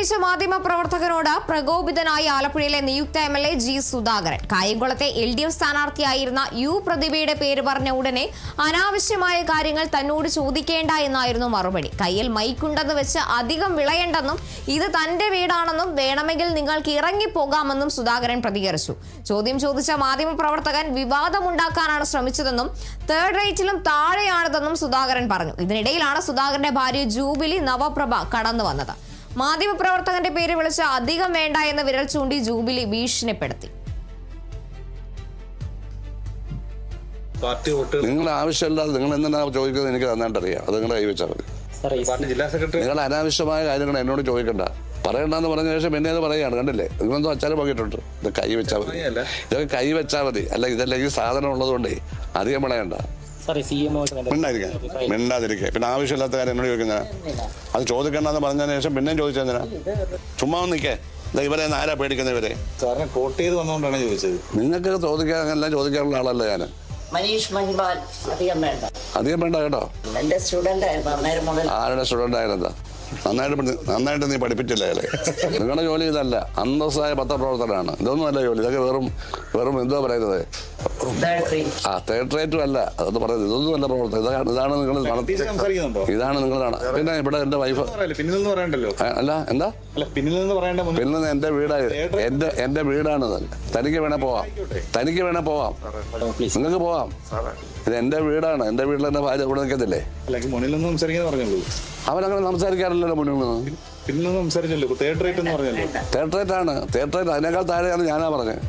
ഉന്നയിച്ച മാധ്യമപ്രവർത്തകനോട് പ്രകോപിതനായി ആലപ്പുഴയിലെ നിയുക്ത MLA G. സുധാകരൻ. കായംകുളത്തെ LDF സ്ഥാനാർത്ഥിയായിരുന്ന യു പ്രതിഭയുടെ പേര് പറഞ്ഞ ഉടനെ അനാവശ്യമായ കാര്യങ്ങൾ തന്നോട് ചോദിക്കേണ്ട എന്നായിരുന്നു മറുപടി. കയ്യിൽ മൈക്കുണ്ടെന്ന് വെച്ച് അധികം വിളയണ്ടെന്നും ഇത് തന്റെ വീടാണെന്നും വേണമെങ്കിൽ നിങ്ങൾക്ക് ഇറങ്ങിപ്പോകാമെന്നും സുധാകരൻ പ്രതികരിച്ചു. ചോദ്യം ചോദിച്ച മാധ്യമപ്രവർത്തകൻ വിവാദമുണ്ടാക്കാനാണ് ശ്രമിച്ചതെന്നും തേർഡ് റേറ്റിലും താഴെയാണിതെന്നും സുധാകരൻ പറഞ്ഞു. ഇതിനിടയിലാണ് സുധാകരന്റെ ഭാര്യ ജൂബിലി നവപ്രഭ കടന്നു വന്നത്. മാധ്യമപ്രവർത്തകന്റെ പേര് വിളിച്ച് അധികം വേണ്ട എന്ന് വിരൽ ചൂണ്ടി ജൂബിലി ഭീഷണിപ്പെടുത്തി. നിങ്ങൾ ആവശ്യമില്ലാതെ നിങ്ങൾ എന്തിനാണ് ചോദിക്കുന്നത് എനിക്ക് നന്നായിട്ട് അറിയാം. അത് നിങ്ങളുടെ കൈവച്ചാൽ മതി. നിങ്ങൾ അനാവശ്യമായ കാര്യങ്ങൾ എന്നോട് ചോദിക്കണ്ട. പറയണ്ടെന്ന് പറഞ്ഞ ശേഷം പിന്നെ അത് പറയുകയാണ്. കണ്ടില്ലേ, നിങ്ങളെന്തോ അച്ചാലും പോയിട്ടുണ്ട്. ഇത് കൈവച്ചാൽ മതി, ഇതൊക്കെ കൈവച്ചാൽ മതി. അല്ല ഇതല്ലെങ്കിൽ സാധനം ഉള്ളതുകൊണ്ടേ അധികം വിളയണ്ട. മിണ്ടാതിരിക്കുക. പിന്നെ ആവശ്യമില്ലാത്ത കാര്യം എന്നോട് ചോദിക്കുന്ന അത് ചോദിക്കണ്ടെന്ന് പറഞ്ഞതിന് ശേഷം പിന്നെയും ചോദിച്ചതിനാ? ചുമ്മാ നിൽക്കേ. ഇവരെ ആരാ പേടിക്കുന്ന? ഇവരെ കോട്ട് ചെയ്ത് വന്നുകൊണ്ടാണ് ചോദിച്ചത്. നിങ്ങൾക്ക് ചോദിക്കാനെല്ലാം ചോദിക്കാനുള്ള ആളല്ല ഞാൻ. അധികം വേണ്ട കേട്ടോ. ആരുടെ സ്റ്റുഡന്റ് ആയിരുന്നതാ? നന്നായിട്ട് നീ പഠിപ്പിച്ചില്ല അയാളെ. നിങ്ങളുടെ ജോലി ഇതല്ല. അന്തസ്സായ പത്രപ്രവർത്തകനാണ്. ഇതൊന്നും അല്ല ജോലി. ഇതൊക്കെ വെറും എന്തോ പറയുന്നത്, തേർഡ് റേറ്റും അല്ല. അതൊന്നും പറയുന്നത് ഇതൊന്നും അല്ല പ്രവർത്തനം. ഇതാണ് നിങ്ങൾ ഇതാണ് നിങ്ങളാണ്. പിന്നെ ഇവിടെ എന്റെ വൈഫ് അല്ല എന്താ പിന്നെ എന്റെ വീടായി എന്റെ വീടാണ്. തനിക്ക് വേണേ പോവാം, നിങ്ങൾക്ക് പോവാം. ഇത് എന്റെ വീടാണ്. എന്റെ വീട്ടിൽ എന്റെ ഭാര്യ ഇവിടെ നിൽക്കത്തില്ലേ? അവനങ്ങനെ സംസാരിക്കാറില്ലല്ലോ മുന്നിൽ നിന്ന്. തേർഡ് റേറ്റ് ആണ്. അതിനേക്കാൾ താഴെയാണ് ഞാനാ പറഞ്ഞത്.